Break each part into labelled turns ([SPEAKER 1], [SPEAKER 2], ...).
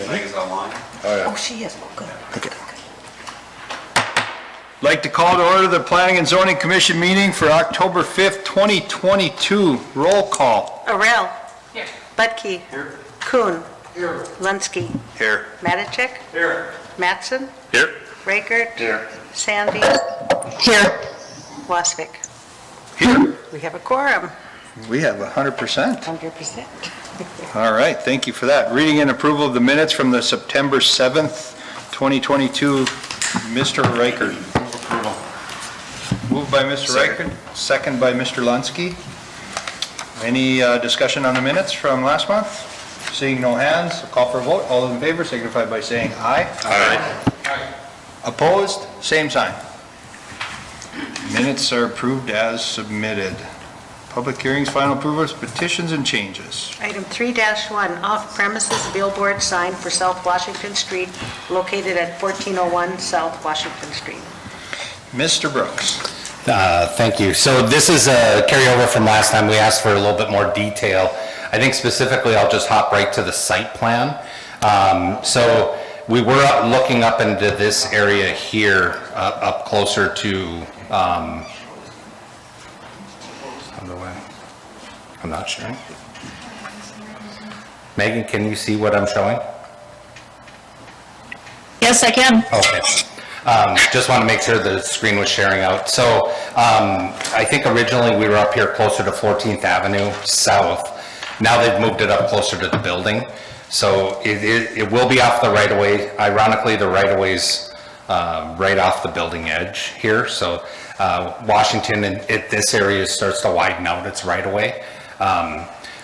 [SPEAKER 1] Megan's online.
[SPEAKER 2] Oh, yeah.
[SPEAKER 3] Oh, she is. Oh, good. Good.
[SPEAKER 2] Like to call to order the Planning and Zoning Commission meeting for October 5th, 2022. Roll call.
[SPEAKER 3] Arel.
[SPEAKER 1] Here.
[SPEAKER 3] Budke.
[SPEAKER 1] Here.
[SPEAKER 3] Kuhn.
[SPEAKER 1] Here.
[SPEAKER 3] Lunsky.
[SPEAKER 2] Here.
[SPEAKER 3] Matichek.
[SPEAKER 1] Here.
[SPEAKER 3] Mattson.
[SPEAKER 2] Here.
[SPEAKER 3] Reichert.
[SPEAKER 1] Here.
[SPEAKER 3] Sandy.
[SPEAKER 4] Here.
[SPEAKER 3] Wasvik.
[SPEAKER 2] Here.
[SPEAKER 3] We have a quorum.
[SPEAKER 2] We have 100%.
[SPEAKER 3] 100%.
[SPEAKER 2] All right, thank you for that. Reading and approval of the minutes from the September 7th, 2022. Mr. Reichert.
[SPEAKER 1] Move approval.
[SPEAKER 2] Moved by Mr. Reichert, second by Mr. Lunsky. Any discussion on the minutes from last month? Seeing no hands, I'll call for a vote. All those in favor signify by saying aye.
[SPEAKER 1] Aye.
[SPEAKER 2] Opposed? Same sign. Minutes are approved as submitted. Public hearings, final approvals, petitions, and changes.
[SPEAKER 3] Item 3-1, off-premises billboard sign for South Washington Street, located at 1401 South Washington Street.
[SPEAKER 2] Mr. Brooks.
[SPEAKER 5] Thank you. So this is a carryover from last time. We asked for a little bit more detail. I think specifically I'll just hop right to the site plan. So we were looking up into this area here, up closer to, I'm not sure. Megan, can you see what I'm showing?
[SPEAKER 4] Yes, I can.
[SPEAKER 5] Okay. Just want to make sure the screen was sharing out. So I think originally we were up here closer to 14th Avenue South. Now they've moved it up closer to the building. So it will be off the right of way. Ironically, the right of way's right off the building edge here. So Washington and this area starts to widen out its right of way.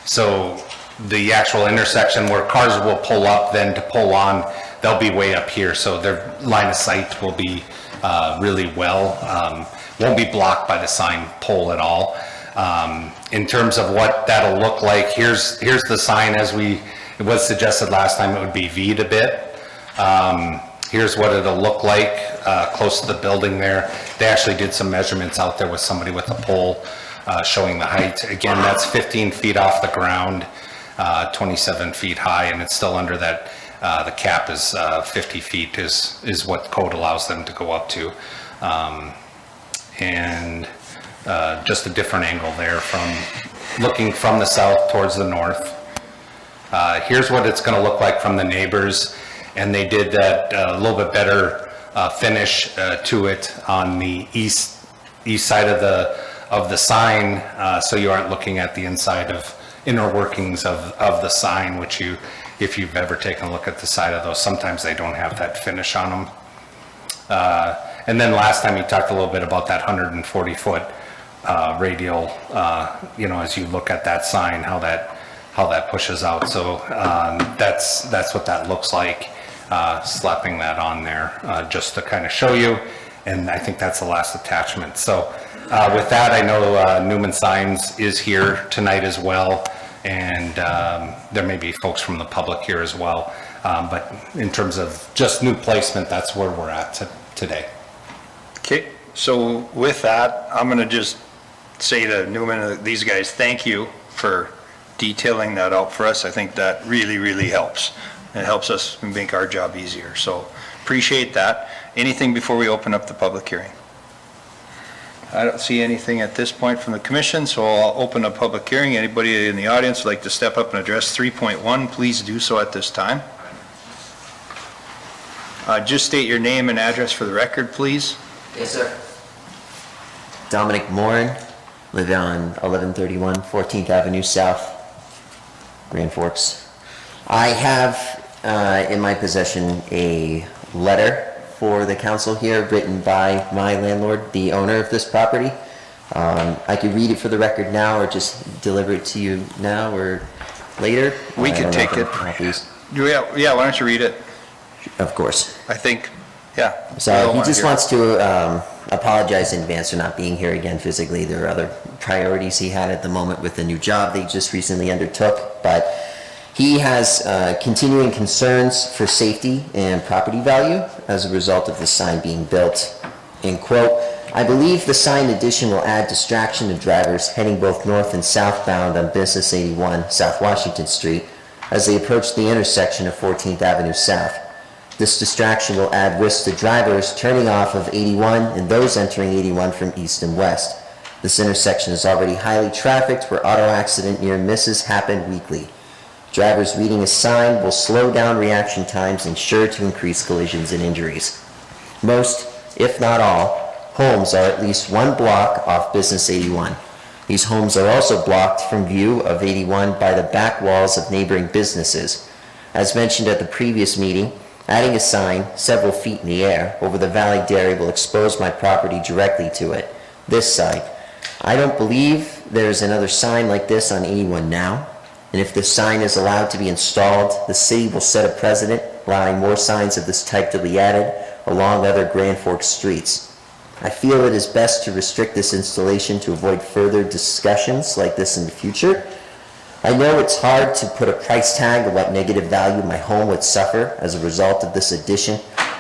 [SPEAKER 5] So the actual intersection where cars will pull up, then to pull on, they'll be way up here. So their line of sight will be really well, won't be blocked by the sign pole at all. In terms of what that'll look like, here's the sign as it was suggested last time. It would be V'd a bit. Here's what it'll look like close to the building there. They actually did some measurements out there with somebody with a pole showing the height. Again, that's 15 feet off the ground, 27 feet high, and it's still under that. The cap is 50 feet is what code allows them to go up to. And just a different angle there from looking from the south towards the north. Here's what it's going to look like from the neighbors, and they did that a little bit better finish to it on the east side of the sign, so you aren't looking at the inside of inner workings of the sign, which if you've ever taken a look at the side of those, sometimes they don't have that finish on them. And then last time you talked a little bit about that 140-foot radial, as you look at that sign, how that pushes out. So that's what that looks like, slapping that on there, just to kind of show you. And I think that's the last attachment. So with that, I know Newman Signs is here tonight as well. And there may be folks from the public here as well. But in terms of just new placement, that's where we're at today.
[SPEAKER 2] Okay, so with that, I'm going to just say to Newman, these guys, thank you for detailing that out for us. I think that really, really helps. It helps us make our job easier. So appreciate that. Anything before we open up the public hearing? I don't see anything at this point from the commission, so I'll open a public hearing. Anybody in the audience would like to step up and address 3.1, please do so at this time. Just state your name and address for the record, please.
[SPEAKER 6] Yes, sir. Dominic Morin, live on 1131 14th Avenue South, Grand Forks. I have in my possession a letter for the council here written by my landlord, the owner of this property. I could read it for the record now or just deliver it to you now or later.
[SPEAKER 2] We can take it. Yeah, why don't you read it?
[SPEAKER 6] Of course.
[SPEAKER 2] I think, yeah.
[SPEAKER 6] So he just wants to apologize in advance for not being here again physically. There are other priorities he had at the moment with the new job they just recently undertook, but he has continuing concerns for safety and property value as a result of the sign being built. In quote, I believe the sign addition will add distraction to drivers heading both north and southbound on Business 81 South Washington Street. as they approach the intersection of 14th Avenue South. This distraction will add risk to drivers turning off of 81 and those entering 81 from east and west. This intersection is already highly trafficked where auto accident near misses happen weekly. Drivers reading a sign will slow down reaction times and sure to increase collisions and injuries. Most, if not all, homes are at least one block off Business 81. These homes are also blocked from view of 81 by the back walls of neighboring businesses. As mentioned at the previous meeting, adding a sign several feet in the air over the Valley Dairy will expose my property directly to it. This side. I don't believe there's another sign like this on 81 now, and if this sign is allowed to be installed, the city will set a precedent allowing more signs of this type to be added along other Grand Forks streets. I feel it is best to restrict this installation to avoid further discussions like this in the future. I know it's hard to put a price tag on what negative value my home would suffer as a result of this addition,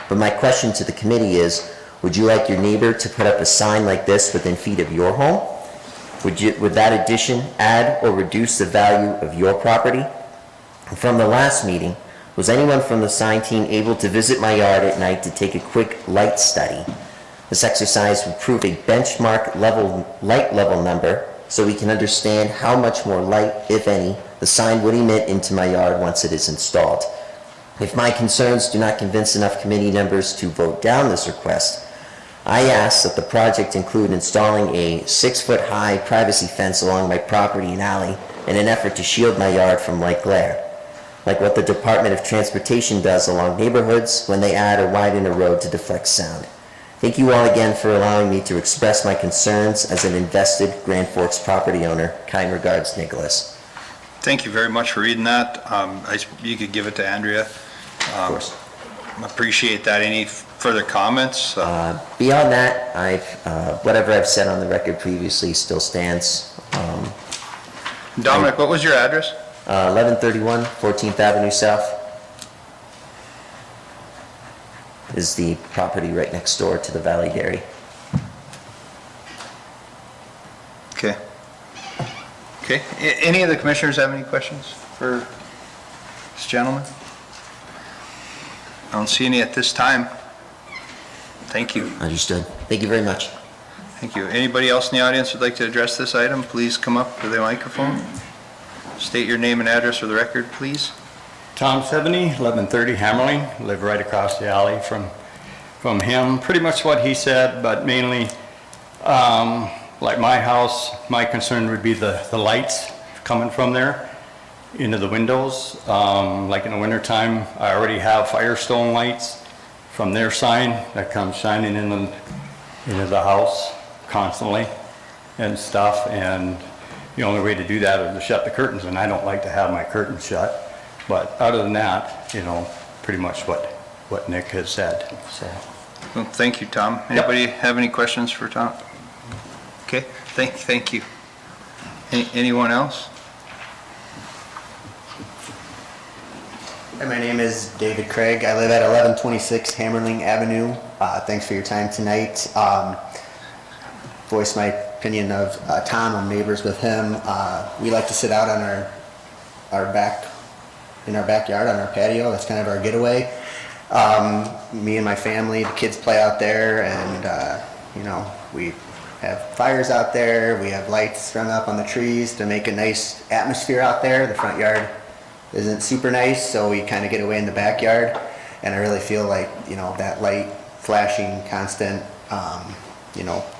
[SPEAKER 6] but my question to the committee is, would you like your neighbor to put up a sign like this within feet of your home? Would that addition add or reduce the value of your property? From the last meeting, was anyone from the sign team able to visit my yard at night to take a quick light study? This exercise would prove a benchmark light level number so we can understand how much more light, if any, the sign would emit into my yard once it is installed. If my concerns do not convince enough committee members to vote down this request, I ask that the project include installing a 6-foot-high privacy fence along my property and alley in an effort to shield my yard from light glare, like what the Department of Transportation does along neighborhoods when they add or widen a road to deflect sound. Thank you all again for allowing me to express my concerns as an invested Grand Forks property owner. Kind regards, Nicholas.
[SPEAKER 2] Thank you very much for reading that. You could give it to Andrea.
[SPEAKER 6] Of course.
[SPEAKER 2] Appreciate that. Any further comments?
[SPEAKER 6] Beyond that, whatever I've said on the record previously still stands.
[SPEAKER 2] Dominic, what was your address?
[SPEAKER 6] 1131 14th Avenue South is the property right next door to the Valley Dairy.
[SPEAKER 2] Okay. Okay. Any of the commissioners have any questions for this gentleman? I don't see any at this time. Thank you.
[SPEAKER 6] Understood. Thank you very much.
[SPEAKER 2] Thank you. Anybody else in the audience would like to address this item? Please come up to the microphone. State your name and address for the record, please.
[SPEAKER 7] Tom Sebeny, 1130 Hammerling, live right across the alley from him. Pretty much what he said, but mainly, like my house, my concern would be the lights coming from there into the windows. Like in the wintertime, I already have Firestone lights from their sign that comes shining into the house constantly and stuff. And the only way to do that is to shut the curtains, and I don't like to have my curtains shut. But other than that, pretty much what Nick has said. So.
[SPEAKER 2] Well, thank you, Tom. Anybody have any questions for Tom? Okay, thank you. Anyone else?
[SPEAKER 8] Hi, my name is David Craig. I live at 1126 Hammerling Avenue. Thanks for your time tonight. Voice my opinion of Tom. I'm neighbors with him. We like to sit out on our backyard on our patio. That's kind of our getaway. Me and my family, the kids play out there, and we have fires out there. We have lights strung up on the trees to make a nice atmosphere out there. The front yard isn't super nice, so we kind of get away in the backyard. And I really feel like that light flashing, constant,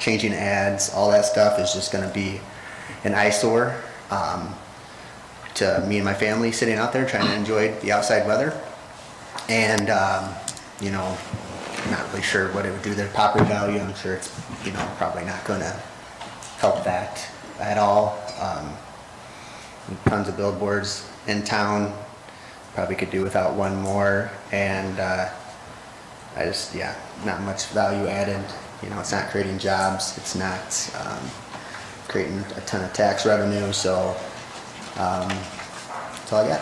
[SPEAKER 8] changing ads, all that stuff is just going to be an eyesore to me and my family sitting out there trying to enjoy the outside weather. And not really sure what it would do to their property value. I'm sure it's probably not going to help that at all. Tons of billboards in town, probably could do without one more. And not much value added. It's not creating jobs, it's not creating a ton of tax revenue, so that's all I got.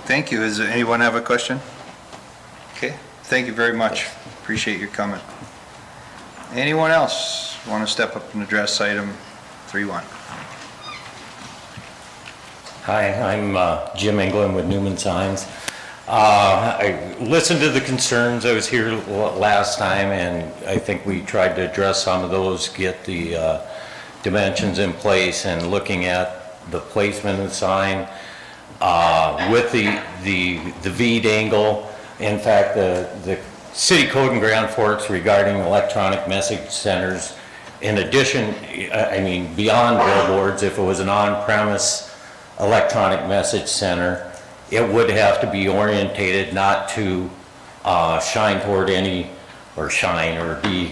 [SPEAKER 2] Thank you. Does anyone have a question? Okay, thank you very much. Appreciate your comment. Anyone else want to step up and address item 3.1?
[SPEAKER 9] Hi, I'm Jim England with Newman Signs. I listened to the concerns. I was here last time, and I think we tried to address some of those, get the dimensions in place, and looking at the placement of the sign with the V'd angle. In fact, the city code in Grand Forks regarding electronic message centers, in addition, I mean, beyond billboards, if it was an on-premise electronic message center, it would have to be orientated not to shine toward any, or shine, or be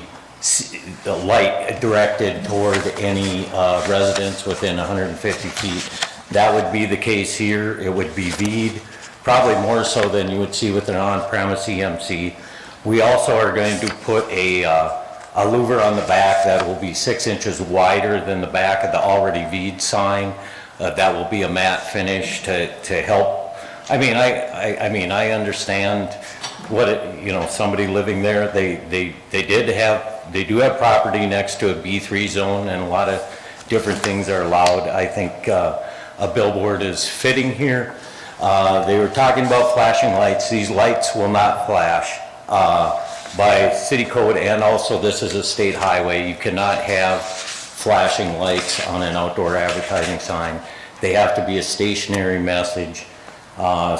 [SPEAKER 9] the light directed toward any residents within 150 feet. That would be the case here. It would be V'd, probably more so than you would see with an on-premise EMC. We also are going to put a louver on the back that will be 6 inches wider than the back of the already V'd sign. That will be a matte finish to help. I mean, I understand what it, somebody living there, they do have property next to a B3 zone, and a lot of different things are allowed. I think a billboard is fitting here. They were talking about flashing lights. These lights will not flash by city code, and also this is a state highway. You cannot have flashing lights on an outdoor advertising sign. They have to be a stationary message.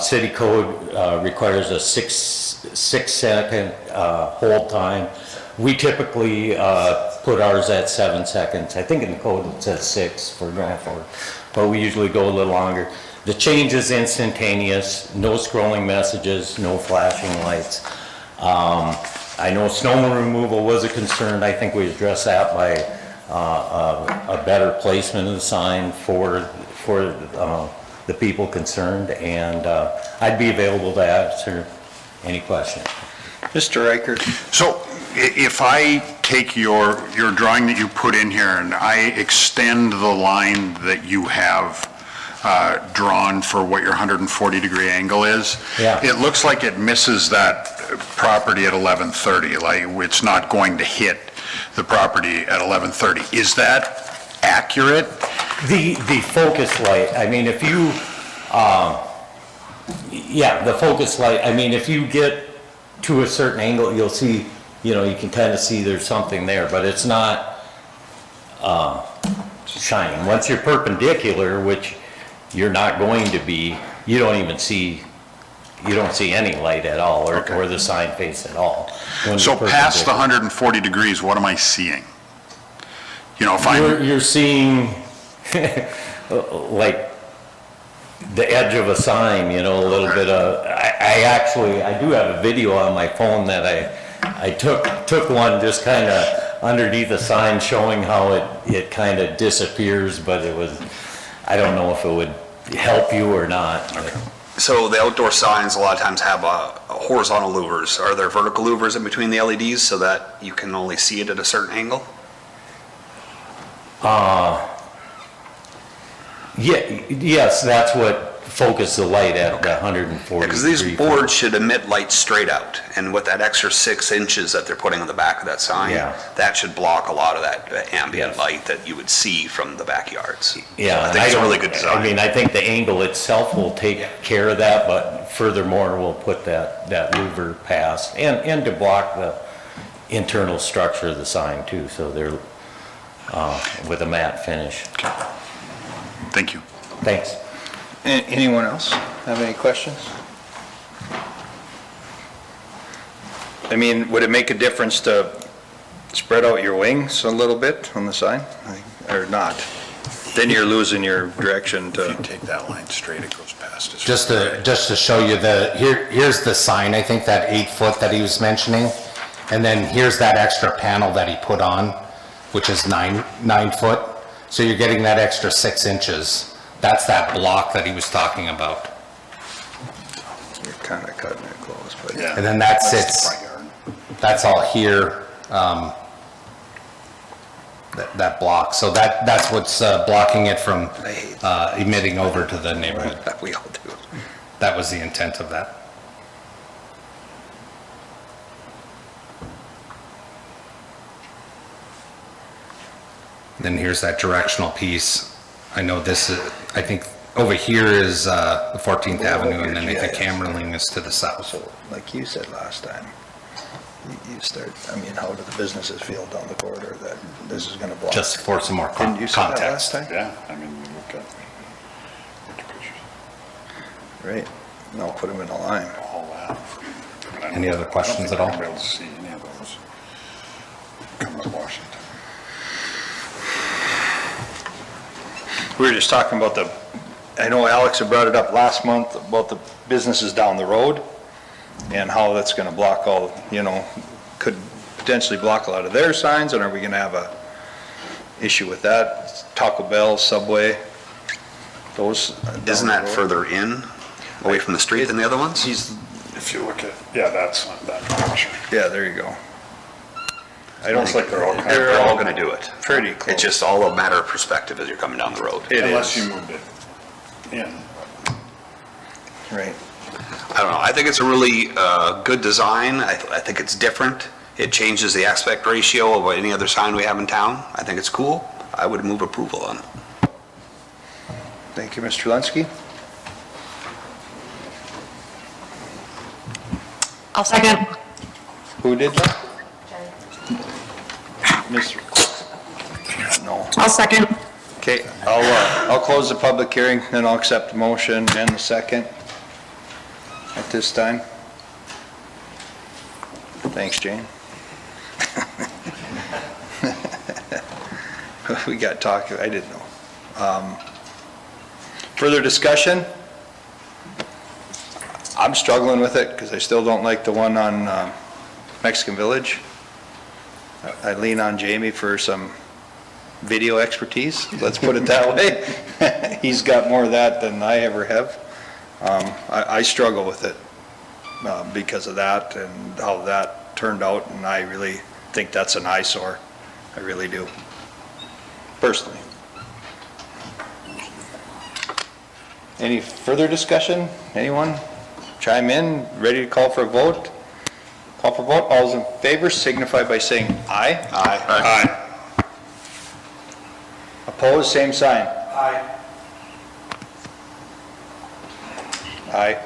[SPEAKER 9] City code requires a six second hold time. We typically put ours at 7 seconds. I think in the code it says 6 for Grand Forks, but we usually go a little longer. The change is instantaneous, no scrolling messages, no flashing lights. I know snow removal was a concern. I think we addressed that by a better placement of the sign for the people concerned, and I'd be available to answer any questions.
[SPEAKER 2] Mr. Reichert?
[SPEAKER 10] So if I take your drawing that you put in here and I extend the line that you have drawn for what your 140-degree angle is,
[SPEAKER 9] Yeah.
[SPEAKER 10] It looks like it misses that property at 1130, like it's not going to hit the property at 1130. Is that accurate?
[SPEAKER 9] The focus light, I mean, if you, yeah, the focus light, I mean, if you get to a certain angle, you'll see, you can kind of see there's something there, but it's not shining. Once you're perpendicular, which you're not going to be, you don't see any light at all, or the sign face at all.
[SPEAKER 10] So past the 140 degrees, what am I seeing? If I'm...
[SPEAKER 9] You're seeing like the edge of a sign, a little bit of, I do have a video on my phone that I took one just kind of underneath the sign showing how it kind of disappears, but it was, I don't know if it would help you or not.
[SPEAKER 1] So the outdoor signs a lot of times have horizontal louvers. Are there vertical louvers in between the LEDs so that you can only see it at a certain angle?
[SPEAKER 9] Yes, that's what focused the light at the 140.
[SPEAKER 1] Because these boards should emit light straight out, and with that extra 6 inches that they're putting on the back of that sign, that should block a lot of that ambient light that you would see from the backyards.
[SPEAKER 9] Yeah,
[SPEAKER 1] so I think it's a really good design.
[SPEAKER 9] I mean, I think the angle itself will take care of that, but furthermore, we'll put that louver past, and to block the internal structure of the sign too, so they're with a matte finish.
[SPEAKER 10] Okay. Thank you.
[SPEAKER 9] Thanks.
[SPEAKER 2] Anyone else have any questions? I mean, would it make a difference to spread out your wings a little bit on the sign, or not? Then you're losing your direction to...
[SPEAKER 10] If you take that line straight, it goes past it.
[SPEAKER 5] Just to show you here's the sign, I think that 8 foot that he was mentioning, and then here's that extra panel that he put on, which is 9 foot. So you're getting that extra 6 inches. That's that block that he was talking about.
[SPEAKER 2] You're kind of cutting it close, but...
[SPEAKER 10] Yeah.
[SPEAKER 5] And then that sits, that's all here, that block. So that's what's blocking it from emitting over to the neighborhood.
[SPEAKER 1] We all do.
[SPEAKER 5] That was the intent of that. Then here's that directional piece. I know this is, I think over here is the 14th Avenue, and then I think Hammerling is to the south.
[SPEAKER 2] So, like you said last time, you start, I mean, how do the businesses feel down the corridor that this is gonna block?
[SPEAKER 5] Just for some more
[SPEAKER 2] Didn't you say that last
[SPEAKER 5] context.
[SPEAKER 2] time?
[SPEAKER 10] Yeah, I mean, you look at the pictures,
[SPEAKER 2] Right, and I'll put them in a line.
[SPEAKER 10] all that.
[SPEAKER 5] Any other questions at all?
[SPEAKER 10] I don't think I'll be able to see any of those coming to Washington.
[SPEAKER 2] We were just talking about I know Alex had brought it up last month about the businesses down the road and how that's gonna block all, could potentially block a lot of their signs, and are we gonna have a issue with that? Taco Bell, Subway, those.
[SPEAKER 1] Isn't that further in, away from the street than the other ones?
[SPEAKER 10] If you look at, yeah, that's not that picture.
[SPEAKER 2] Yeah, there you go. I don't
[SPEAKER 10] Looks like they're all
[SPEAKER 1] They're all gonna do it.
[SPEAKER 2] pretty close.
[SPEAKER 1] It's just all a matter of perspective as you're coming down the road.
[SPEAKER 2] It
[SPEAKER 10] Unless
[SPEAKER 2] is,
[SPEAKER 10] you moved it in.
[SPEAKER 2] right.
[SPEAKER 1] I don't know, I think it's a really good design. I think it's different. It changes the aspect ratio of any other sign we have in town. I think it's cool. I would move approval on it.
[SPEAKER 2] Thank you, Mr. Lensky.
[SPEAKER 4] I'll second.
[SPEAKER 2] Who did that? Mr. No.
[SPEAKER 4] I'll second.
[SPEAKER 2] Okay, I'll close the public hearing, then I'll accept the motion and the second at this time. Thanks, Jane. We got talk, I didn't know. Further discussion? I'm struggling with it because I still don't like the one on Mexican Village. I lean on Jamie for some video expertise, let's put it that way. He's got more of that than I ever have. I struggle with it because of that and how that turned out, and I really think that's an eyesore. I really do, personally. Any further discussion? Anyone chime in? Ready to call for a vote? Call for vote. All those in favor signify by saying aye.
[SPEAKER 10] Aye.
[SPEAKER 2] Opposed, same sign. Aye. Aye.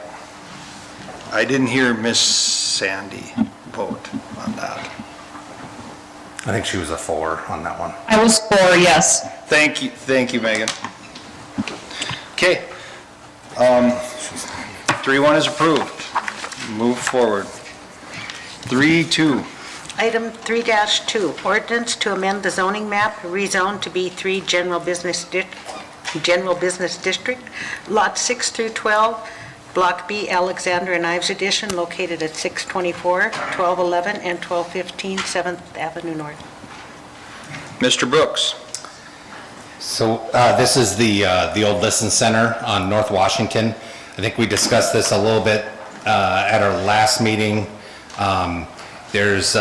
[SPEAKER 2] I didn't hear Miss Sandy vote on that.
[SPEAKER 5] I think she was a 4 on that one.
[SPEAKER 4] I was 4, yes.
[SPEAKER 2] Thank you, Megan. Okay. 3-1 is approved. Move forward. 3-2.
[SPEAKER 3] Item 3-2, ordinance to amend the zoning map, rezone to B3 General Business District, Lot 6 through 12, Block B, Alexander and Ives Edition, located at 624, 1211, and 1215 7th Avenue North.
[SPEAKER 2] Mr. Brooks.
[SPEAKER 5] So this is the old Listen Center on North Washington. I think we discussed this a little bit at our last meeting. There's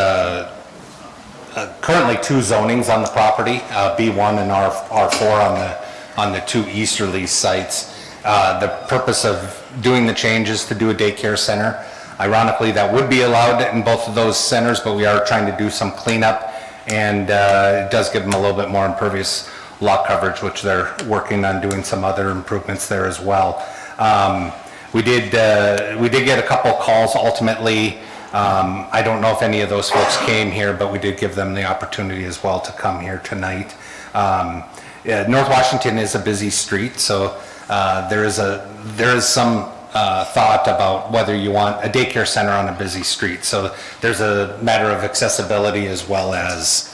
[SPEAKER 5] currently 2 zonings on the property, B1 and R4 on the 2 easterly sites. The purpose of doing the changes to do a daycare center. Ironically, that would be allowed in both of those centers, but we are trying to do some cleanup, and it does give them a little bit more impervious lot coverage, which they're working on doing some other improvements there as well. We did get a couple calls ultimately. I don't know if any of those folks came here, but we did give them the opportunity as well to come here tonight. North Washington is a busy street, so there is some thought about whether you want a daycare center on a busy street. So there's a matter of accessibility as well as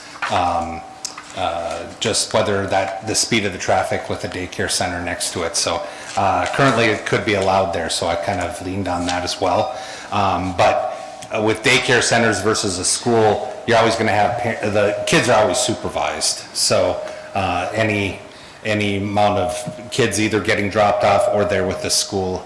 [SPEAKER 5] just whether the speed of the traffic with a daycare center next to it. So currently it could be allowed there, so I kind of leaned on that as well. But with daycare centers versus a school, you're always going to have, the kids are always supervised. So any amount of kids either getting dropped off or they're with the school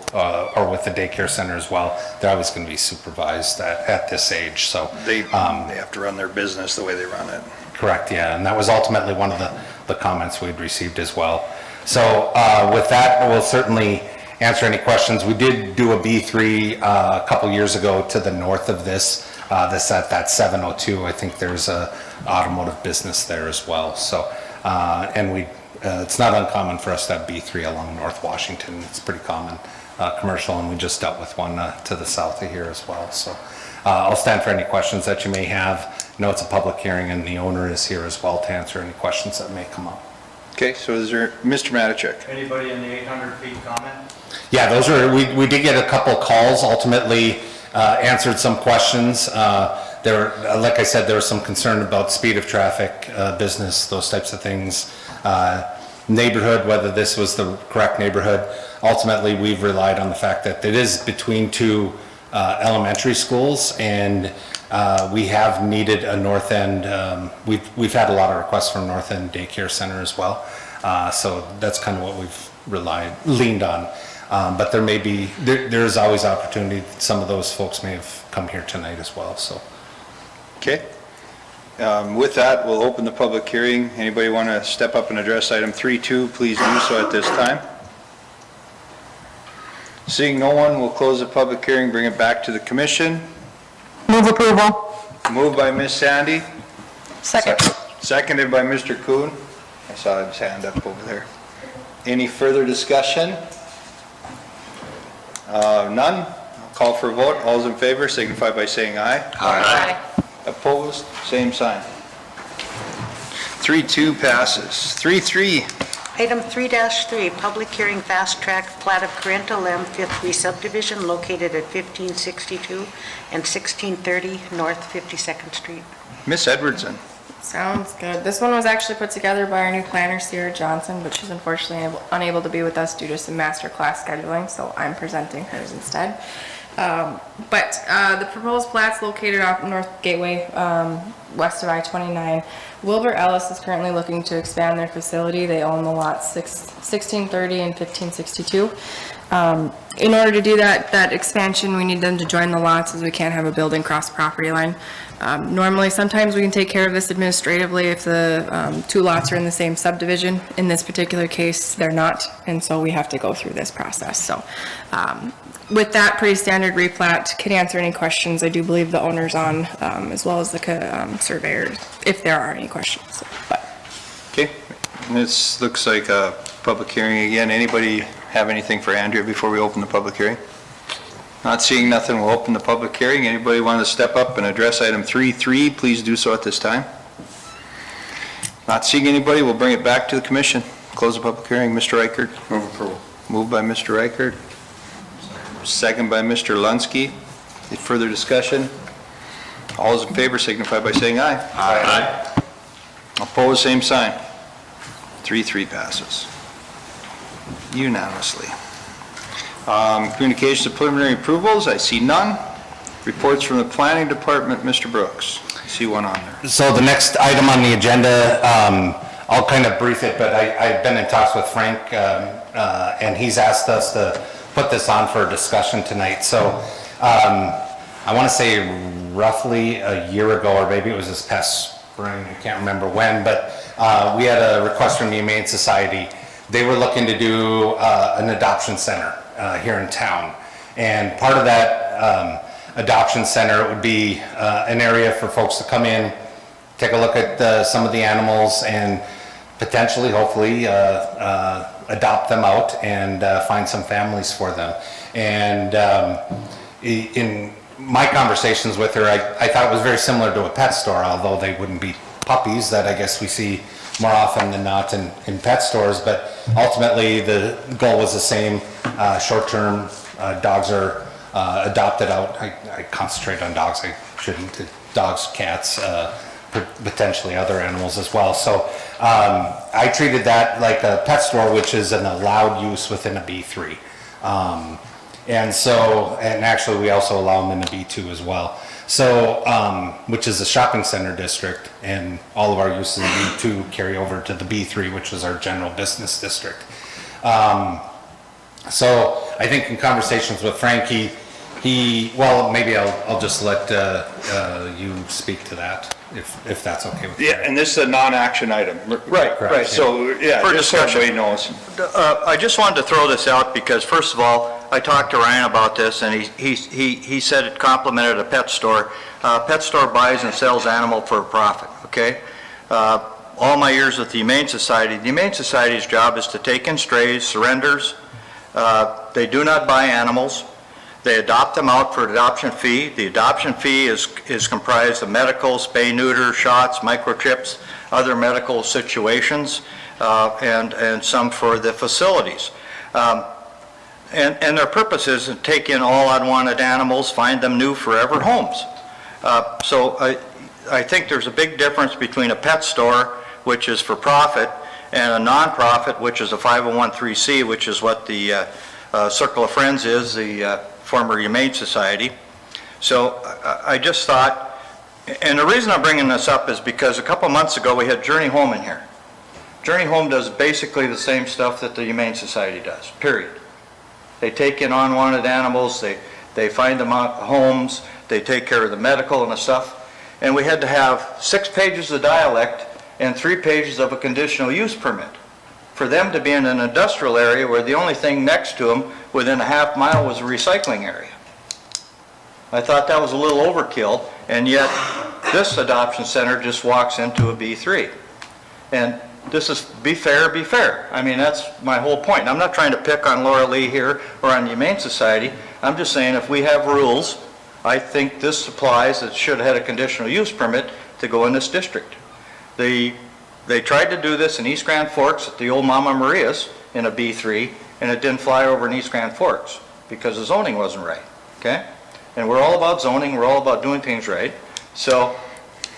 [SPEAKER 5] or with the daycare center as well, they're always going to be supervised at this age. So
[SPEAKER 2] They have to run their business the way they run it.
[SPEAKER 5] correct, yeah, and that was ultimately one of the comments we'd received as well. So with that, we'll certainly answer any questions. We did do a B3 a couple years ago to the north of this at that 702. I think there's a automotive business there as well. So, and we It's not uncommon for us to have B3 along North Washington. It's pretty common, commercial, and we just dealt with one to the south of here as well. So I'll stand for any questions that you may have. I know it's a public hearing and the owner is here as well to answer any questions that may come up.
[SPEAKER 2] Okay, so is there, Mr. Matichuk?
[SPEAKER 7] Anybody in the 800 feet comment?
[SPEAKER 5] Yeah, those are, we did get a couple calls, ultimately answered some questions. Like I said, there was some concern about speed of traffic, business, those types of things. Neighborhood, whether this was the correct neighborhood. Ultimately, we've relied on the fact that it is between two elementary schools, and we have needed a north end. We've had a lot of requests from North End Daycare Center as well. So that's kind of what we've leaned on. But there may be, there's always opportunity. Some of those folks may have come here tonight as well, so.
[SPEAKER 2] Okay. With that, we'll open the public hearing. Anybody want to step up and address item 3.2, please do so at this time. Seeing no one, we'll close the public hearing, bring it back to the commission.
[SPEAKER 4] Move approval.
[SPEAKER 2] Moved by Ms. Sandy,
[SPEAKER 4] Second.
[SPEAKER 2] seconded by Mr. Kuhn. I saw his hand up over there. Any further discussion? None? I'll call for a vote. All those in favor signify by saying aye.
[SPEAKER 4] Aye.
[SPEAKER 2] Opposed? Same sign. 3.2 passes. 3.3.
[SPEAKER 3] Item 3-3, public hearing fast track plat of Corrento Lem Fifth Re-subdivision located at 1562 and 1630 North 52nd Street.
[SPEAKER 2] Miss Edwardson.
[SPEAKER 11] Sounds good. This one was actually put together by our new planner, Sierra Johnson, but she's unfortunately unable to be with us due to some master class scheduling, so I'm presenting hers instead. The proposed plat's located off North Gateway, west of I-29. Wilbur Ellis is currently looking to expand their facility. They own the lots 1630 and 1562. In order to do that expansion, we need them to join the lots, as we can't have a building cross property line. Normally, sometimes we can take care of this administratively if the two lots are in the same subdivision. In this particular case, they're not, and so we have to go through this process. So with that pretty standard replat, can answer any questions. I do believe the owner's on, as well as the surveyor, if there are any questions. But.
[SPEAKER 2] Okay, this looks like a public hearing again. Anybody have anything for Andrea before we open the public hearing? Not seeing nothing, we'll open the public hearing. Anybody want to step up and address item 3.3, please do so at this time. Not seeing anybody, we'll bring it back to the commission. Close the public hearing. Mr. Reichert.
[SPEAKER 10] Move approval.
[SPEAKER 2] Moved by Mr. Reichert. Second by Mr. Lunsky. Any further discussion? All those in favor signify by saying aye. Aye. Opposed, same sign. 3-3 passes unanimously. Communications of preliminary approvals, I see none. Reports from the planning department, Mr. Brooks. I see one on there.
[SPEAKER 5] So the next item on the agenda, I'll kind of brief it, but I've been in talks with Frank, and he's asked us to put this on for a discussion tonight. So I want to say roughly a year ago, or maybe it was this past spring, I can't remember when, but we had a request from the Humane Society. They were looking to do an adoption center here in town. And part of that adoption center would be an area for folks to come in, take a look at some of the animals, and potentially, hopefully, adopt them out and find some families for them. And in my conversations with her, I thought it was very similar to a pet store, although they wouldn't be puppies that I guess we see more often than not in pet stores. But ultimately, the goal was the same. Short-term dogs are adopted out. I concentrate on dogs. I shouldn't. Dogs, cats, potentially other animals as well. So I treated that like a pet store, which is an allowed use within a B3. And actually we also allow them in a B2 as well. So, which is a shopping center district, and all of our uses in B2 carry over to the B3, which is our general business district. So I think in conversations with Frank, well, maybe I'll just let you speak to that, if that's okay with you.
[SPEAKER 2] Yeah, and this is a non-action item. Right,
[SPEAKER 5] Correct,
[SPEAKER 2] right.
[SPEAKER 5] yeah.
[SPEAKER 2] So, yeah,
[SPEAKER 12] For
[SPEAKER 2] just so
[SPEAKER 12] discussion.
[SPEAKER 2] everybody knows.
[SPEAKER 12] I just wanted to throw this out because, first of all, I talked to Ryan about this, and he said it complimented a pet store. Pet store buys and sells animal for a profit, okay? all my years with the Humane Society's job is to take in strays, surrenders. They do not buy animals. They adopt them out for adoption fee. The adoption fee is comprised of medical, spay, neuter, shots, microchips, other medical situations, and some for the facilities. And their purpose is to take in all unwanted animals, find them new forever homes. So I think there's a big difference between a pet store, which is for profit, and a nonprofit, which is a 501(c)(3), which is what the Circle of Friends is, the former Humane Society. So I just thought, and the reason I'm bringing this up is because a couple months ago we had Journey Home in here. Journey Home does basically the same stuff that the Humane Society does, period. They take in unwanted animals, they find them out homes, they take care of the medical and the stuff. And we had to have 6 pages of dialect and 3 pages of a conditional use permit for them to be in an industrial area where the only thing next to them within a half mile was a recycling area. I thought that was a little overkill, and yet this adoption center just walks into a B3. And this is be fair, be fair. I mean, that's my whole point. I'm not trying to pick on Laura Lee here or on the Humane Society. I'm just saying if we have rules, I think this applies. It should have had a conditional use permit to go in this district. They tried to do this in East Grand Forks at the old Mama Maria's in a B3, and it didn't fly over in East Grand Forks because the zoning wasn't right, okay? And we're all about zoning, we're all about doing things right. So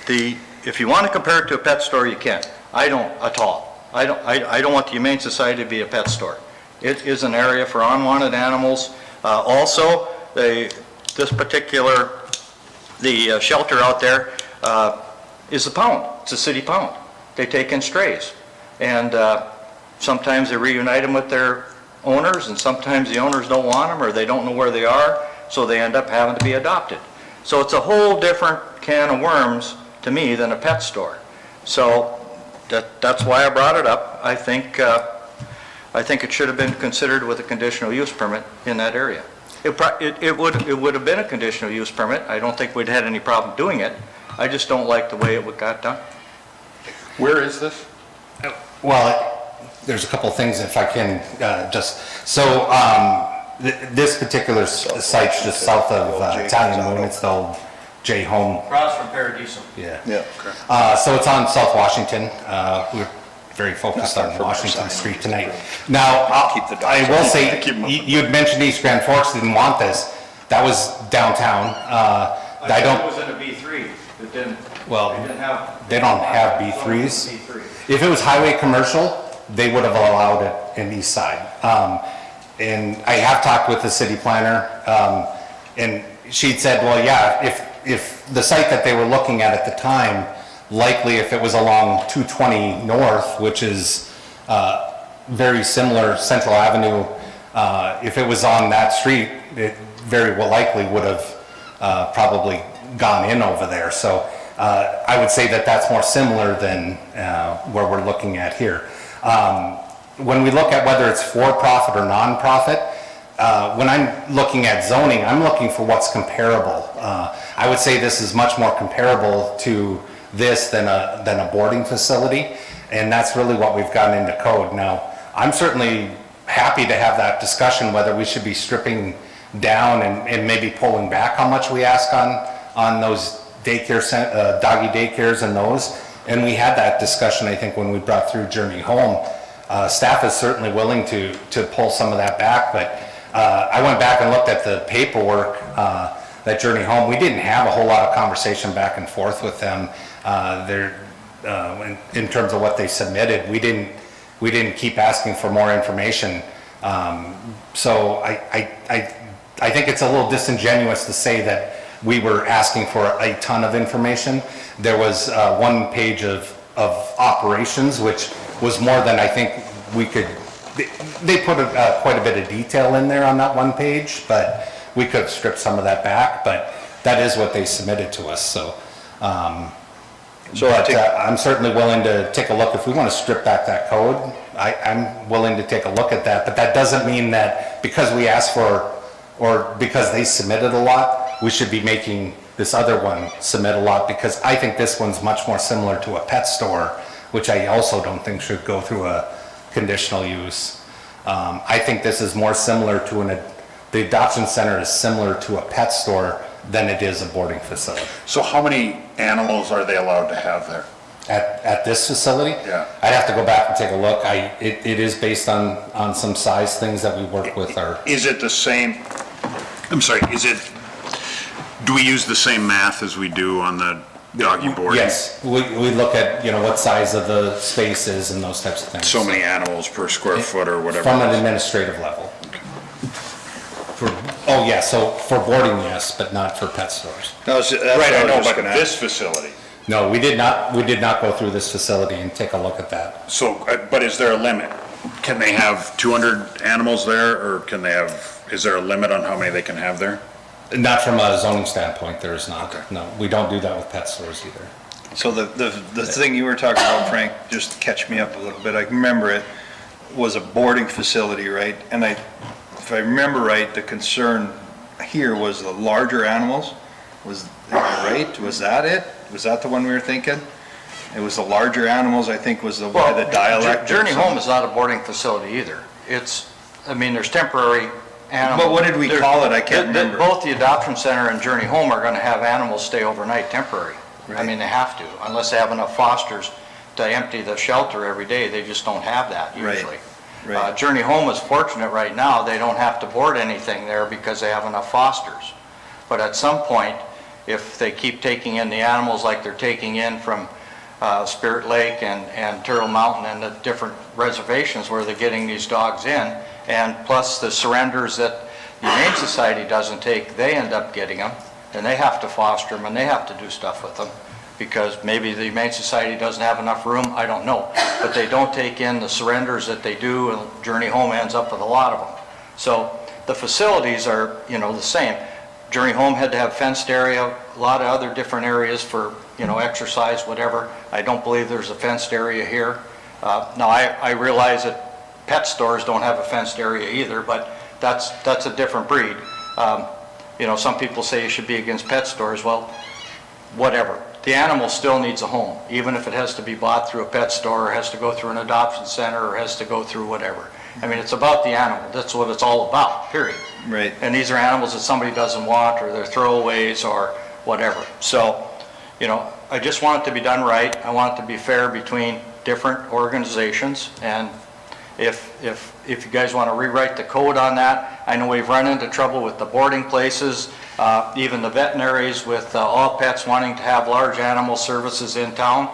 [SPEAKER 12] if you want to compare it to a pet store, you can. I don't at all. I don't want the Humane Society to be a pet store. It is an area for unwanted animals. Also, this particular, the shelter out there is a pound. It's a city pound. They take in strays. And sometimes they reunite them with their owners, and sometimes the owners don't want them or they don't know where they are, so they end up having to be adopted. So it's a whole different can of worms to me than a pet store. So that's why I brought it up. I think it should have been considered with a conditional use permit in that area. It would have been a conditional use permit. I don't think we'd had any problem doing it. I just don't like the way it got done.
[SPEAKER 5] Where is this? Well, there's a couple of things if I can this particular site's just south of Italian Moon. It's the old J Home.
[SPEAKER 12] Across from Paradiso.
[SPEAKER 5] Yeah.
[SPEAKER 10] Yeah.
[SPEAKER 5] So it's on South Washington. We're very focused on Washington Street tonight. Now, I will say, you had mentioned East Grand Forks didn't want this. That was downtown.
[SPEAKER 12] I don't. It was in a B3. It didn't.
[SPEAKER 5] Well, they don't have B3s. If it was highway commercial, they would have allowed it in East Side. And I have talked with the city planner, and she'd said, well, yeah, if the site that they were looking at the time, likely if it was along 220 North, which is very similar, Central Avenue, if it was on that street, it very well likely would have probably gone in over there. So I would say that that's more similar than where we're looking at here. When we look at whether it's for-profit or non-profit, when I'm looking at zoning, I'm looking for what's comparable. I would say this is much more comparable to this than a boarding facility, and that's really what we've gotten into code. Now, I'm certainly happy to have that discussion whether we should be stripping down and maybe pulling back how much we ask on those daycare, doggy daycares and those. And we had that discussion, I think, when we brought through Journey Home. Staff is certainly willing to pull some of that back, but I went back and looked at the paperwork that Journey Home. We didn't have a whole lot of conversation back and forth with them. In terms of what they submitted, we didn't keep asking for more information. So I think it's a little disingenuous to say that we were asking for a ton of information. There was 1 page of operations, which was more than I think we could. They put quite a bit of detail in there on that 1 page, but we could have stripped some of that back. But that is what they submitted to us. So, I'm certainly willing to take a look. If we want to strip back that code, I'm willing to take a look at that. But that doesn't mean that because we asked for, or because they submitted a lot, we should be making this other one submit a lot, because I think this one's much more similar to a pet store which I also don't think should go through a conditional use. I think this is more similar to the adoption center is similar to a pet store than it is a boarding facility.
[SPEAKER 10] So how many animals are they allowed to have there?
[SPEAKER 5] At this facility?
[SPEAKER 10] Yeah.
[SPEAKER 5] I'd have to go back and take a look. It is based on some size things that we work with our.
[SPEAKER 10] Is it the same, I'm sorry, do we use the same math as we do on the doggy boarding?
[SPEAKER 5] Yes, we look at, what size of the space is and those types of things.
[SPEAKER 10] So many animals per square foot or whatever?
[SPEAKER 5] From an administrative level. So for boarding, yes, but not for pet stores.
[SPEAKER 10] Right, I know, but this facility.
[SPEAKER 5] No, we did not go through this facility and take a look at that.
[SPEAKER 10] So, but is there a limit? Can they have 200 animals there, or is there a limit on how many they can have there?
[SPEAKER 5] Not from a zoning standpoint, there is not. Okay. No, we don't do that with pet stores either.
[SPEAKER 2] So the thing you were talking about, Frank, just catch me up a little bit, I remember it was a boarding facility, right? And if I remember right, the concern here was the larger animals, am I right? Was that it? Was that the one we were thinking? It was the larger animals, I think, was the dialect.
[SPEAKER 12] Journey Home is not a boarding facility either. There's temporary animals.
[SPEAKER 2] But what did we call it? I can't remember.
[SPEAKER 12] Both the adoption center and Journey Home are going to have animals stay overnight temporary. Right. They have to, unless they have enough fosters to empty the shelter every day. They just don't have that usually.
[SPEAKER 2] Right.
[SPEAKER 12] Journey Home is fortunate right now. They don't have to board anything there because they have enough fosters. But at some point, if they keep taking in the animals like they're taking in from Spirit Lake and Turtle Mountain and the different reservations where they're getting these dogs in, and plus the surrenders that the Humane Society doesn't take, they end up getting them, and they have to foster them and they have to do stuff with them because maybe the Humane Society doesn't have enough room, I don't know. But they don't take in the surrenders that they do, and Journey Home ends up with a lot of them. So the facilities are, the same. Journey Home had to have fenced area, a lot of other different areas for, exercise, whatever. I don't believe there's a fenced area here. Now, I realize that pet stores don't have a fenced area either, but that's a different breed. Some people say you should be against pet stores. Well, whatever. The animal still needs a home, even if it has to be bought through a pet store, or has to go through an adoption center, or has to go through whatever. It's about the animal. That's what it's all about, period.
[SPEAKER 2] Right.
[SPEAKER 12] And these are animals that somebody doesn't want, or they're throwaways, or whatever. So, I just want it to be done right. I want it to be fair between different organizations. And if you guys want to rewrite the code on that, I know we've run into trouble with the boarding places, even the veterinaries with all pets wanting to have large animal services in town,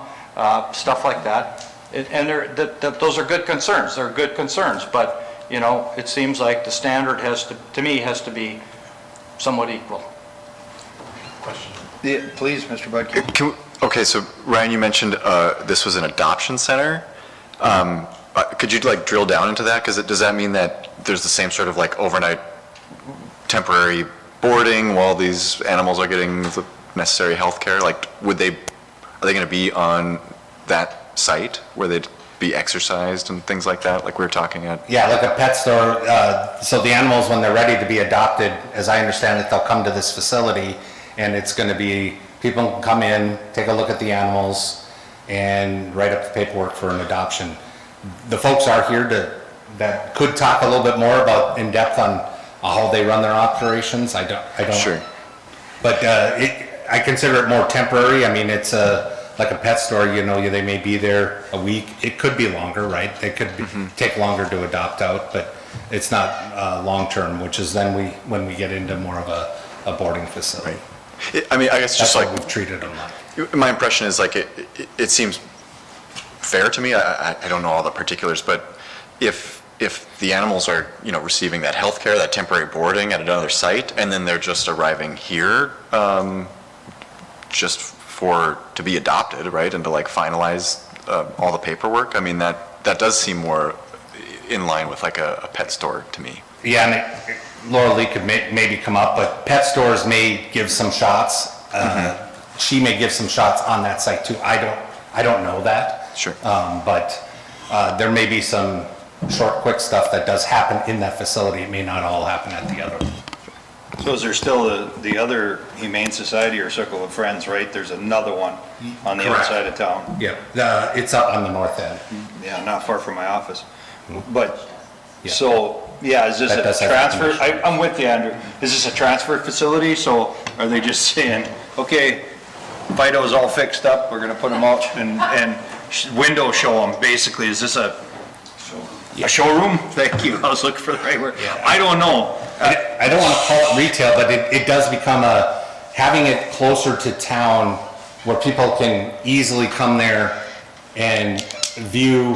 [SPEAKER 12] stuff like that. And those are good concerns. They're good concerns, but it seems like the standard has to be somewhat equal.
[SPEAKER 2] Question. Yeah, please, Mr. Budke.
[SPEAKER 13] Okay, so Ryan, you mentioned this was an adoption center. Could you drill down into that? Because does that mean that there's the same sort of overnight temporary boarding while these animals are getting the necessary health care? Are they going to be on that site where they'd be exercised and things like that, like we were talking at?
[SPEAKER 5] Yeah, like a pet store. So the animals, when they're ready to be adopted, as I understand it, they'll come to this facility, and it's going to be, people can come in, take a look at the animals, and write up the paperwork for an adoption. The folks are here that could talk a little bit more about in depth on how they run their operations. I don't.
[SPEAKER 13] Sure.
[SPEAKER 5] But I consider it more temporary. It's like a pet store. They may be there a week. It could be longer, right? It could take longer to adopt out, but it's not long term, which is then when we get into more of a boarding facility.
[SPEAKER 13] Right. I guess just
[SPEAKER 5] that's how we've treated them.
[SPEAKER 13] My impression is it seems fair to me. I don't know all the particulars, but if the animals are receiving that health care, that temporary boarding at another site, and then they're just arriving here just to be adopted, right, and to finalize all the paperwork, that does seem more in line with a pet store to me.
[SPEAKER 5] Yeah, and Laura Lee could maybe come up, but pet stores may give some shots. She may give some shots on that site too. I don't know that.
[SPEAKER 13] Sure.
[SPEAKER 5] But there may be some short, quick stuff that does happen in that facility. It may not all happen at the other one.
[SPEAKER 2] So is there still the other Humane Society or Circle of Friends, right? There's another one on the
[SPEAKER 5] Correct.
[SPEAKER 2] outside of town.
[SPEAKER 5] Yeah, it's up on the north end.
[SPEAKER 2] Yeah, not far from my office. But,
[SPEAKER 5] Yeah.
[SPEAKER 2] so, yeah, is this
[SPEAKER 5] That
[SPEAKER 2] a
[SPEAKER 5] does have
[SPEAKER 2] transfer?
[SPEAKER 5] commission.
[SPEAKER 2] I'm with you, Andrew. Is this a transfer facility? So are they just saying, okay, Fido's all fixed up, we're gonna put them out and window show them, basically? Is this a showroom? Thank you, I was looking for the right word. I don't know.
[SPEAKER 5] I don't want to call it retail, but it does become having it closer to town where people can easily come there and view,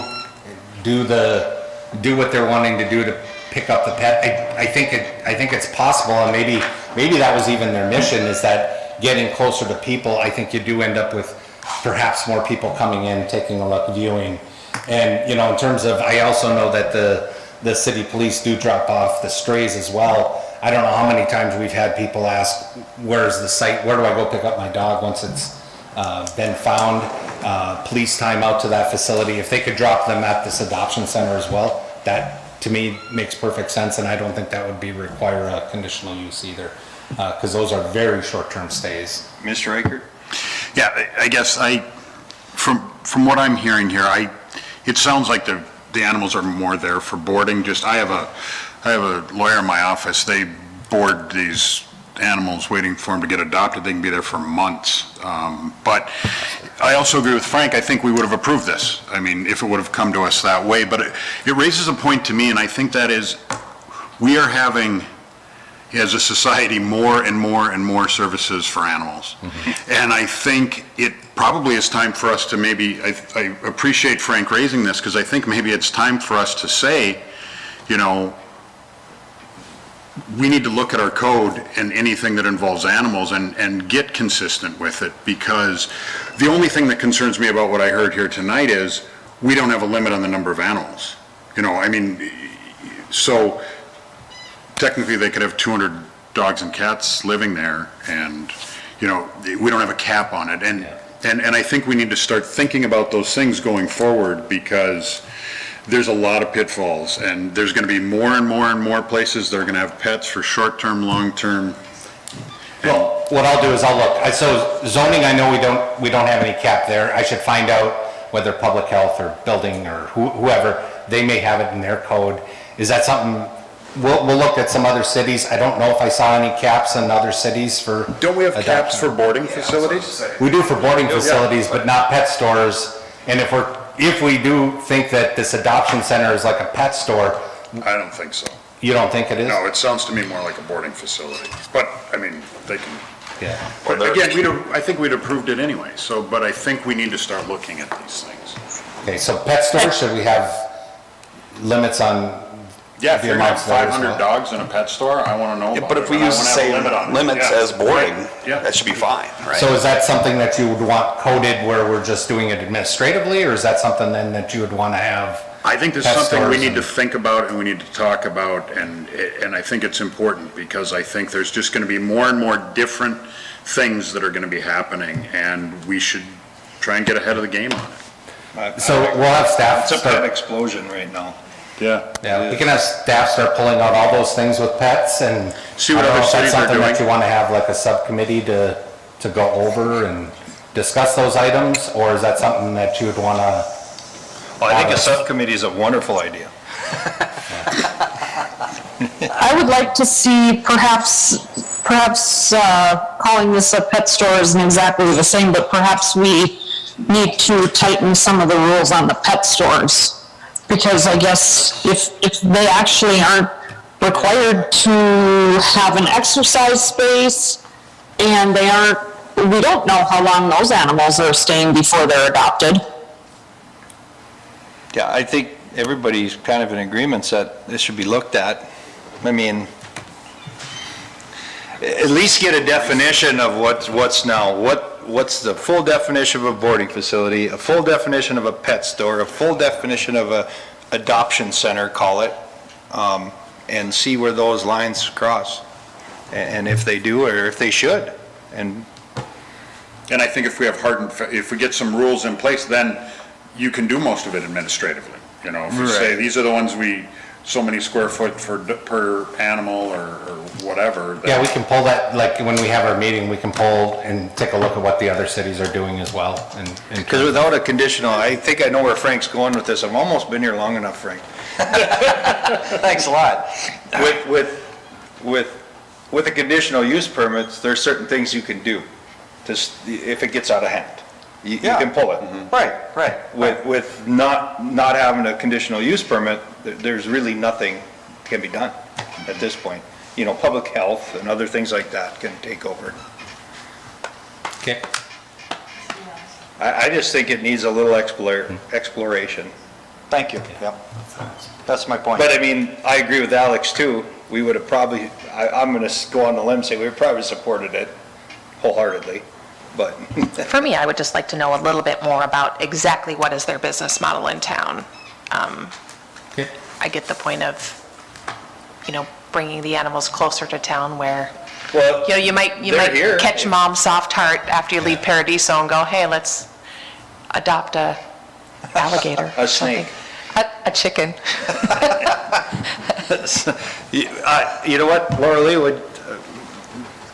[SPEAKER 5] do what they're wanting to do to pick up the pet. I think it's possible, and maybe that was even their mission, is that getting closer to people. I think you do end up with perhaps more people coming in, taking a look, viewing. And, you know, in terms of, I also know that the city police do drop off the strays as well. I don't know how many times we've had people ask, where's the site, where do I go pick up my dog once it's been found? Police time out to that facility. If they could drop them at this adoption center as well, that to me makes perfect sense, and I don't think that would require a conditional use either, because those are very short-term stays.
[SPEAKER 2] Mr. Reichert?
[SPEAKER 10] Yeah, I guess from what I'm hearing here, it sounds like the animals are more there for boarding. I have a lawyer in my office. They board these animals waiting for them to get adopted. They can be there for months. But I also agree with Frank. I think we would have approved this. I mean, if it would have come to us that way. But it raises a point to me, and I think that is, we are having, as a society, more and more and more services for animals. Mm-hmm. And I think it probably is time for us to I appreciate Frank raising this, because I think maybe it's time for us to say, you know, we need to look at our code and anything that involves animals and get consistent with it, because the only thing that concerns me about what I heard here tonight is we don't have a limit on the number of animals. You know, I mean, so technically they could have 200 dogs and cats living there, and, you know, we don't have a cap on it. And I think we need to start thinking about those things going forward, because there's a lot of pitfalls, and there's going to be more and more and more places that are going to have pets for short-term, long-term.
[SPEAKER 5] Well, what I'll do is I'll look. So zoning, I know we don't have any cap there. I should find out whether public health or building or whoever, they may have it in their code. Is that something, we'll look at some other cities. I don't know if I saw any caps in other cities for.
[SPEAKER 10] Don't we have
[SPEAKER 5] adoption.
[SPEAKER 10] caps for boarding facilities?
[SPEAKER 5] We do for boarding facilities, but not pet stores. And if we do think that this adoption center is like a pet store.
[SPEAKER 10] I don't think so.
[SPEAKER 5] You don't think it is?
[SPEAKER 10] No, it sounds to me more like a boarding facility, but, I mean, they can.
[SPEAKER 5] Yeah.
[SPEAKER 10] But again, I think we'd approved it anyway, but I think we need to start looking at these things.
[SPEAKER 5] Okay, so pet stores, should we have limits on?
[SPEAKER 10] Yeah, if
[SPEAKER 5] the
[SPEAKER 10] you're gonna have
[SPEAKER 5] amounts there as
[SPEAKER 10] 500
[SPEAKER 5] well?
[SPEAKER 10] dogs in a pet store, I wanna know about it.
[SPEAKER 1] But if we
[SPEAKER 10] and I
[SPEAKER 1] use the
[SPEAKER 10] wanna have a
[SPEAKER 1] same
[SPEAKER 10] limit on it.
[SPEAKER 1] limits
[SPEAKER 10] Yeah.
[SPEAKER 1] as boarding,
[SPEAKER 10] Right. Yeah.
[SPEAKER 1] that should be fine, right?
[SPEAKER 5] So is that something that you would want coded where we're just doing it administratively, or is that something then that you would want to have?
[SPEAKER 10] I think this is
[SPEAKER 5] pet
[SPEAKER 10] something we
[SPEAKER 5] stores
[SPEAKER 10] need to
[SPEAKER 5] and-
[SPEAKER 10] think about and we need to talk about, and I think it's important, because I think there's just gonna be more and more different things that are gonna be happening, and we should try and get ahead of the game on it.
[SPEAKER 5] So we'll have staff
[SPEAKER 2] It's a pet
[SPEAKER 5] start,
[SPEAKER 2] explosion right now.
[SPEAKER 10] Yeah.
[SPEAKER 5] we can have staff start pulling out all those things with pets, and
[SPEAKER 10] See what
[SPEAKER 5] I don't
[SPEAKER 10] other
[SPEAKER 5] know if that's
[SPEAKER 10] cities are
[SPEAKER 5] something that
[SPEAKER 10] doing.
[SPEAKER 5] you want to have like a subcommittee to go over and discuss those items, or is that something that you would want to?
[SPEAKER 2] Well, I think a subcommittee is a wonderful idea.
[SPEAKER 4] I would like to see perhaps calling this a pet store isn't exactly the same, but perhaps we need to tighten some of the rules on the pet stores. Because I guess if they actually aren't required to have an exercise space, and we don't know how long those animals are staying before they're adopted.
[SPEAKER 2] Yeah, I think everybody's kind of in agreement that this should be looked at. I mean, at least get a definition of what's now. What's the full definition of a boarding facility, a full definition of a pet store, a full definition of a adoption center, call it, and see where those lines cross. And if they do, or if they should. And
[SPEAKER 10] I think if we have if we get some rules in place, then you can do most of it administratively. You know, if you say, these are the ones we so many square foot per animal or whatever.
[SPEAKER 5] Yeah, we can pull that, like, when we have our meeting, we can pull and take a look at what the other cities are doing as well.
[SPEAKER 2] Because without a conditional, I think I know where Frank's going with this. I've almost been here long enough, Frank.
[SPEAKER 14] Thanks a lot.
[SPEAKER 2] With the conditional use permits, there's certain things you can do if it gets out of hand. You can pull it.
[SPEAKER 14] Right.
[SPEAKER 2] With not having a conditional use permit, there's really nothing can be done at this point. You know, public health and other things like that can take over.
[SPEAKER 5] Okay.
[SPEAKER 2] I just think it needs a little exploration.
[SPEAKER 14] Thank you. Yep. That's my point.
[SPEAKER 2] But I mean, I agree with Alex too. We would have probably, I'm going to go on the limb and say we would probably supported it wholeheartedly, but.
[SPEAKER 15] For me, I would just like to know a little bit more about exactly what is their business model in town.
[SPEAKER 5] Okay.
[SPEAKER 15] I get the point of, bringing the animals closer to town where,
[SPEAKER 2] Well,
[SPEAKER 15] you might
[SPEAKER 2] here.
[SPEAKER 15] catch mom's soft heart after you leave Paradiso and go, hey, let's adopt a alligator.
[SPEAKER 2] A
[SPEAKER 15] or something.
[SPEAKER 2] snake.
[SPEAKER 15] A chicken.
[SPEAKER 2] You know what, Laura Lee, would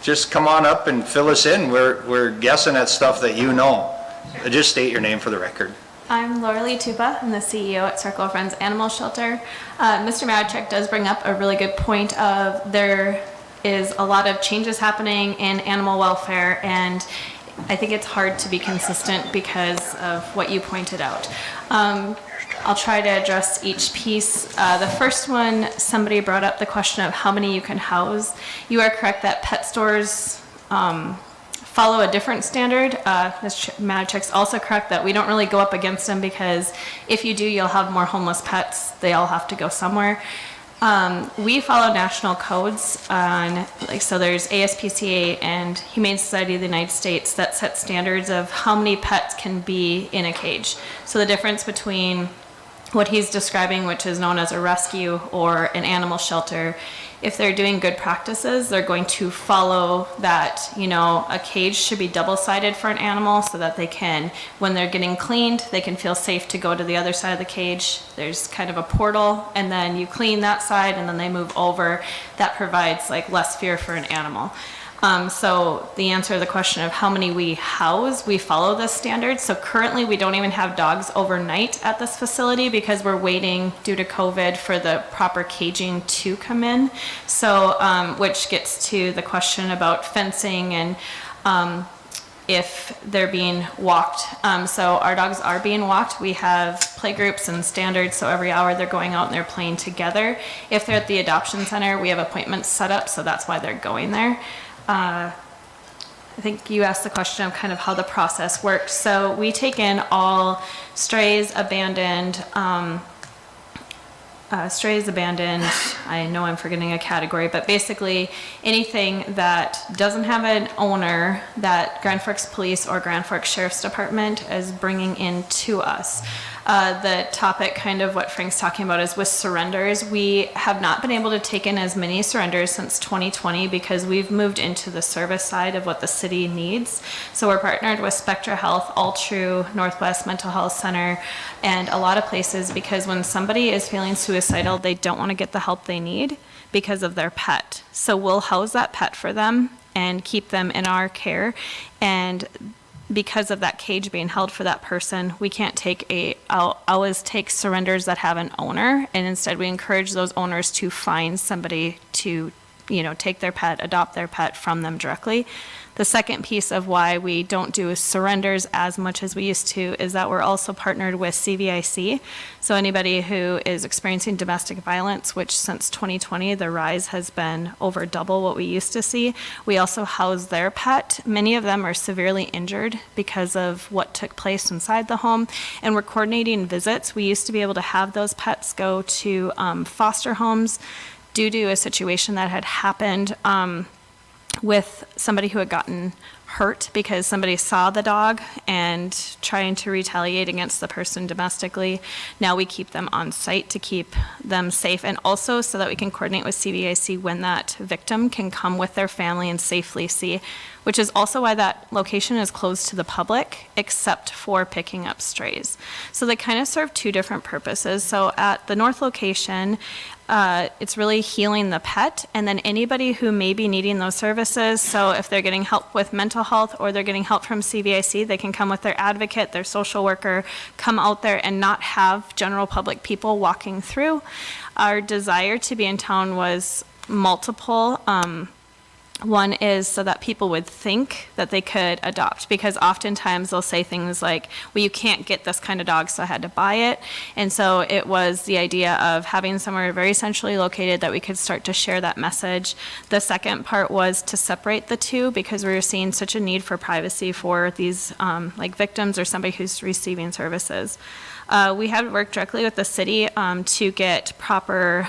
[SPEAKER 2] just come on up and fill us in. We're guessing at stuff that you know. Just state your name for the record.
[SPEAKER 16] I'm Laura Lee Tupa. I'm the CEO at Circle of Friends Animal Shelter. Mr. Madchek does bring up a really good point of there is a lot of changes happening in animal welfare, and I think it's hard to be consistent because of what you pointed out. I'll try to address each piece. The first one, somebody brought up the question of how many you can house. You are correct that pet stores follow a different standard. Ms. Madchek's also correct that we don't really go up against them because if you do, you'll have more homeless pets. They all have to go somewhere. We follow national codes on, so there's ASPCA and Humane Society of the United States that set standards of how many pets can be in a cage. So the difference between what he's describing, which is known as a rescue or an animal shelter, if they're doing good practices, they're going to follow that, a cage should be double-sided for an animal so that they can, when they're getting cleaned, they can feel safe to go to the other side of the cage. There's kind of a portal, and then you clean that side, and then they move over. That provides less fear for an animal. So the answer to the question of how many we house, we follow this standard. So currently we don't even have dogs overnight at this facility because we're waiting due to COVID for the proper caging to come in. So, which gets to the question about fencing and if they're being walked. So our dogs are being walked. We have play groups and standards, so every hour they're going out and they're playing together. If they're at the adoption center, we have appointments set up, so that's why they're going there. I think you asked the question of kind of how the process works. So we take in all strays, abandoned, I know I'm forgetting a category, but basically anything that doesn't have an owner that Grand Forks Police or Grand Forks Sheriff's Department is bringing in to us. The topic, kind of what Frank's talking about, is with surrenders. We have not been able to take in as many surrenders since 2020 because we've moved into the service side of what the city needs. So we're partnered with Spectra Health, All True, Northwest Mental Health Center, and a lot of places because when somebody is feeling suicidal, they don't want to get the help they need because of their pet. So we'll house that pet for them and keep them in our care. And because of that cage being held for that person, we can't always take surrenders that have an owner, and instead we encourage those owners to find somebody to, take their pet, adopt their pet from them directly. The second piece of why we don't do surrenders as much as we used to is that we're also partnered with CVIC. So anybody who is experiencing domestic violence, which since 2020, the rise has been over double what we used to see. We also house their pet. Many of them are severely injured because of what took place inside the home. And we're coordinating visits. We used to be able to have those pets go to foster homes due to a situation that had happened with somebody who had gotten hurt because somebody saw the dog and trying to retaliate against the person domestically. Now we keep them on site to keep them safe, and also so that we can coordinate with CVIC when that victim can come with their family and safely see, which is also why that location is closed to the public except for picking up strays. So they kind of serve two different purposes. So at the north location, it's really healing the pet, and then anybody who may be needing those services, so if they're getting help with mental health or they're getting help from CVIC, they can come with their advocate, their social worker, come out there and not have general public people walking through. Our desire to be in town was multiple. One is so that people would think that they could adopt, because oftentimes they'll say things like, well, you can't get this kind of dog, so I had to buy it. And so it was the idea of having somewhere very centrally located that we could start to share that message. The second part was to separate the two, because we were seeing such a need for privacy for these like victims or somebody who's receiving services. We had worked directly with the city to get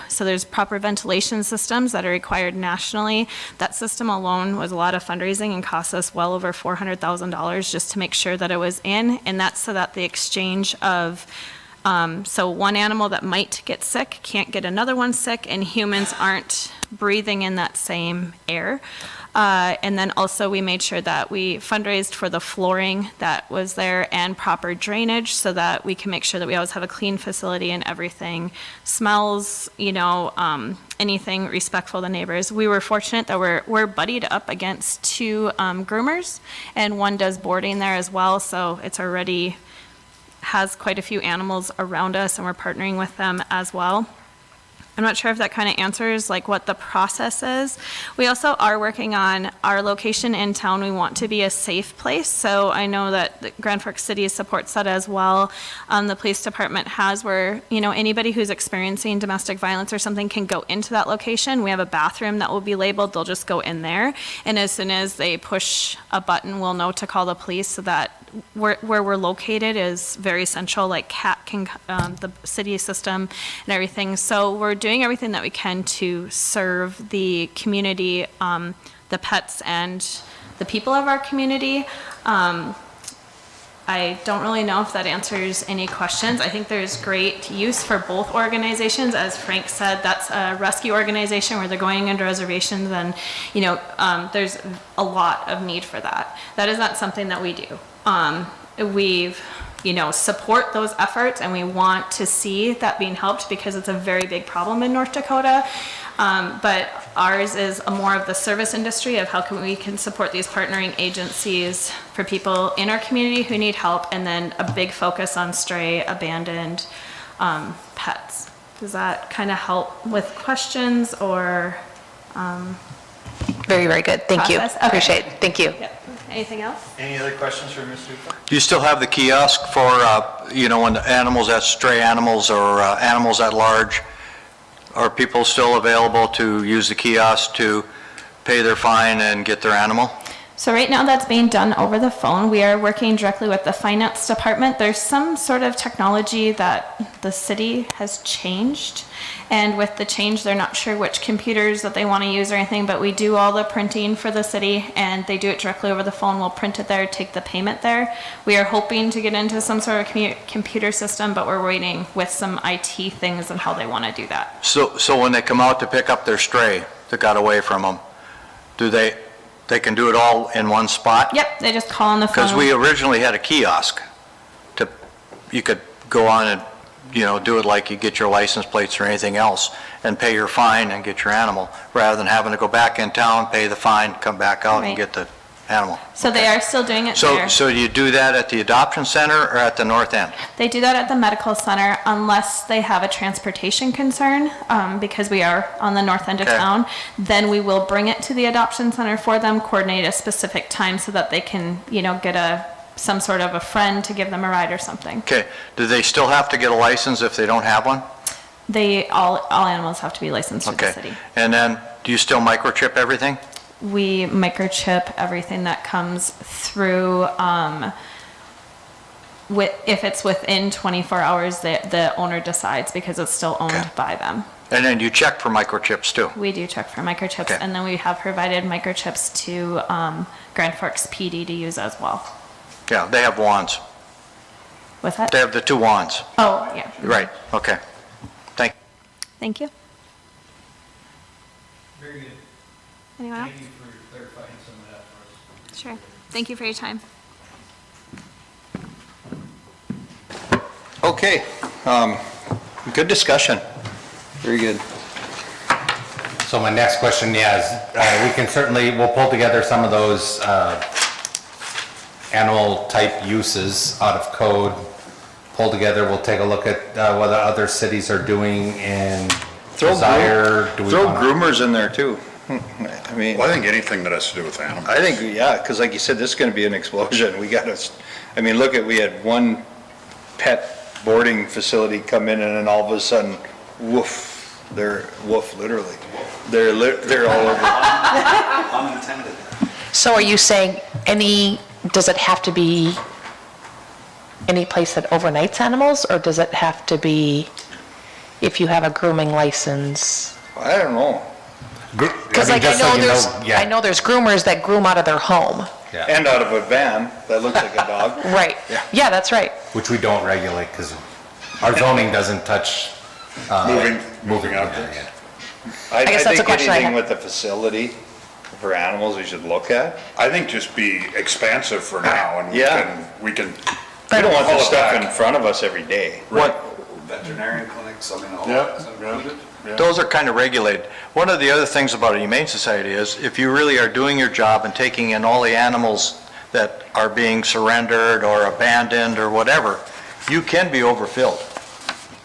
[SPEAKER 16] so there's proper ventilation systems that are required nationally. That system alone was a lot of fundraising and cost us well over $400,000 just to make sure that it was in, and that's so that the exchange of so one animal that might get sick can't get another one sick, and humans aren't breathing in that same air. And then also we made sure that we fundraised for the flooring that was there and proper drainage, so that we can make sure that we always have a clean facility and everything smells, anything respectful to neighbors. We were fortunate that we're buddied up against 2 groomers, and one does boarding there as well, so it's already has quite a few animals around us, and we're partnering with them as well. I'm not sure if that kind of answers like what the process is. We also are working on our location in town. We want to be a safe place. So I know that Grand Forks City supports that as well. The police department has where, anybody who's experiencing domestic violence or something can go into that location. We have a bathroom that will be labeled. They'll just go in there. And as soon as they push a button, we'll know to call the police, so that where we're located is very central, like CAT can, the city system and everything. So we're doing everything that we can to serve the community, the pets and the people of our community. I don't really know if that answers any questions. I think there's great use for both organizations. As Frank said, that's a rescue organization where they're going into reservations, and there's a lot of need for that. That is not something that we do. We've support those efforts, and we want to see that being helped, because it's a very big problem in North Dakota. But ours is more of the service industry of how we can support these partnering agencies for people in our community who need help, and then a big focus on stray, abandoned pets. Does that kind of help with questions or?
[SPEAKER 15] Very, very good. Thank you.
[SPEAKER 16] Okay.
[SPEAKER 15] Appreciate it. Thank you.
[SPEAKER 16] Yep. Anything else?
[SPEAKER 2] Any other questions for Ms. Duca?
[SPEAKER 12] Do you still have the kiosk for, when the animals, that stray animals or animals at large? Are people still available to use the kiosk to pay their fine and get their animal?
[SPEAKER 16] So right now that's being done over the phone. We are working directly with the finance department. There's some sort of technology that the city has changed. And with the change, they're not sure which computers that they want to use or anything, but we do all the printing for the city, and they do it directly over the phone. We'll print it there, take the payment there. We are hoping to get into some sort of computer system, but we're waiting with some IT things on how they want to do that.
[SPEAKER 12] So when they come out to pick up their stray that got away from them, they can do it all in one spot?
[SPEAKER 16] Yep, they just call on the phone.
[SPEAKER 12] Because we originally had a kiosk you could go on and do it like you get your license plates or anything else, and pay your fine and get your animal, rather than having to go back in town, pay the fine, come back out and get the animal.
[SPEAKER 16] So they are still doing it there.
[SPEAKER 12] So do you do that at the adoption center or at the north end?
[SPEAKER 16] They do that at the medical center unless they have a transportation concern, because we are on the north end of town. Then we will bring it to the adoption center for them, coordinate a specific time so that they can, get some sort of a friend to give them a ride or something.
[SPEAKER 12] Okay. Do they still have to get a license if they don't have one?
[SPEAKER 16] All animals have to be licensed through the city.
[SPEAKER 12] And then, do you still microchip everything?
[SPEAKER 16] We microchip everything that comes through. If it's within 24 hours, the owner decides, because it's still owned by them.
[SPEAKER 12] And then you check for microchips too?
[SPEAKER 16] We do check for microchips, and then we have provided microchips to Grand Forks PD to use as well.
[SPEAKER 12] Yeah, they have wands.
[SPEAKER 16] What's that?
[SPEAKER 12] They have the 2 wands.
[SPEAKER 16] Oh, yeah.
[SPEAKER 12] Right, okay. Thank you.
[SPEAKER 16] Thank you.
[SPEAKER 2] Very good.
[SPEAKER 16] Anyone else?
[SPEAKER 2] Thank you for clarifying some of that for us.
[SPEAKER 16] Sure. Thank you for your time.
[SPEAKER 2] Okay, good discussion. Very good.
[SPEAKER 5] So my next question, yeah, is we can certainly, we'll pull together some of those animal type uses out of code, pull together, we'll take a look at what other cities are doing in Desire. Do we
[SPEAKER 2] Throw
[SPEAKER 5] wanna-
[SPEAKER 2] groomers in there too. I mean,
[SPEAKER 10] Well, I think anything that has to do with animals.
[SPEAKER 2] I think, yeah, because like you said, this is gonna be an explosion. We gotta, I mean, look at, we had one pet boarding facility come in and then all of a sudden, woof, literally. They're all over.
[SPEAKER 1] Unintended.
[SPEAKER 15] So are you saying does it have to be any place that overnights animals, or does it have to be if you have a grooming license?
[SPEAKER 2] I don't know.
[SPEAKER 15] Because like I know there's groomers that groom out of their home.
[SPEAKER 2] And out of a van that looks like a dog.
[SPEAKER 15] Right. Yeah, that's right.
[SPEAKER 5] Which we don't regulate because our zoning doesn't touch
[SPEAKER 10] Moving out there.
[SPEAKER 5] yet.
[SPEAKER 2] I
[SPEAKER 15] guess that's a
[SPEAKER 2] think
[SPEAKER 15] question I
[SPEAKER 2] anything
[SPEAKER 15] have.
[SPEAKER 2] with the facility for animals we should look at.
[SPEAKER 10] I think just be expansive for now, and
[SPEAKER 2] Yeah.
[SPEAKER 10] we can.
[SPEAKER 2] We don't want
[SPEAKER 10] pull
[SPEAKER 2] this
[SPEAKER 10] it
[SPEAKER 2] stuff
[SPEAKER 10] back.
[SPEAKER 2] in front of us every day.
[SPEAKER 1] Veterinarian clinics, I mean, all
[SPEAKER 10] Yep,
[SPEAKER 1] that's
[SPEAKER 10] yeah.
[SPEAKER 1] included.
[SPEAKER 12] Those are kind of regulated. One of the other things about a humane society is if you really are doing your job and taking in all the animals that are being surrendered or abandoned or whatever, you can be overfilled.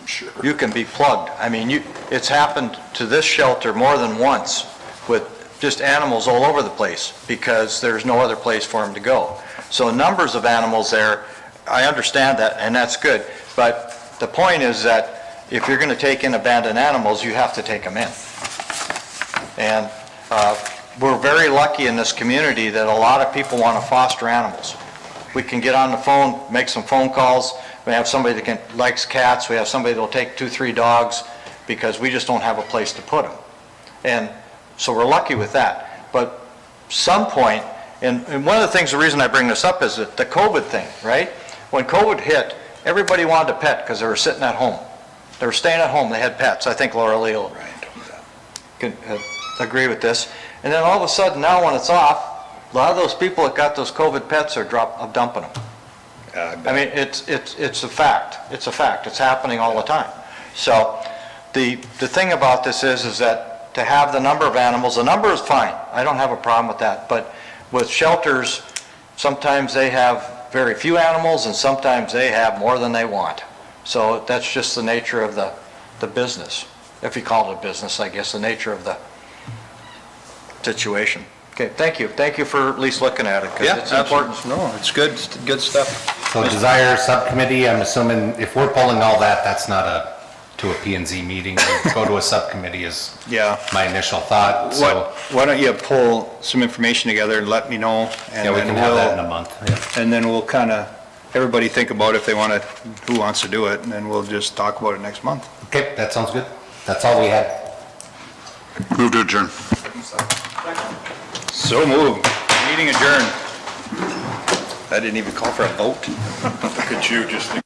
[SPEAKER 10] Sure.
[SPEAKER 12] You can be plugged. I mean, it's happened to this shelter more than once with just animals all over the place because there's no other place for them to go. So numbers of animals there, I understand that, and that's good. But the point is that if you're going to take in abandoned animals, you have to take them in. And we're very lucky in this community that a lot of people want to foster animals. We can get on the phone, make some phone calls. We have somebody that likes cats. We have somebody that will take 2, 3 dogs because we just don't have a place to put them. And so we're lucky with that. But some point, and one of the things, the reason I bring this up is that the COVID thing, right? When COVID hit, everybody wanted a pet because they were sitting at home. They were staying at home, they had pets. I think Laura Lee will agree with this. And then all of a sudden now when it's off, a lot of those people that got those COVID pets are dumping them. I mean, it's a fact. It's a fact. It's happening all the time. So the thing about this is that to have the number of animals, the number is fine. I don't have a problem with that. But with shelters, sometimes they have very few animals and sometimes they have more than they want. So that's just the nature of the business. If you call it a business, I guess, the nature of the situation. Okay, thank you. Thank you for at least looking at it because it's important.
[SPEAKER 2] No, it's good, good stuff.
[SPEAKER 5] So Desire Subcommittee, I'm assuming if we're pulling all that, that's not to a P&Z meeting. We go to a subcommittee is my initial thought. So
[SPEAKER 2] Why don't you pull some information together and let me know? And
[SPEAKER 5] we
[SPEAKER 2] then
[SPEAKER 5] can have that in a month.
[SPEAKER 2] And then we'll kind of, everybody think about if they want to, who wants to do it, and then we'll just talk about it next month.
[SPEAKER 5] Okay, that sounds good. That's all we had.
[SPEAKER 10] Move to adjourn.
[SPEAKER 2] So moved. Meeting adjourned. I didn't even call for a vote.
[SPEAKER 10] Look at you, just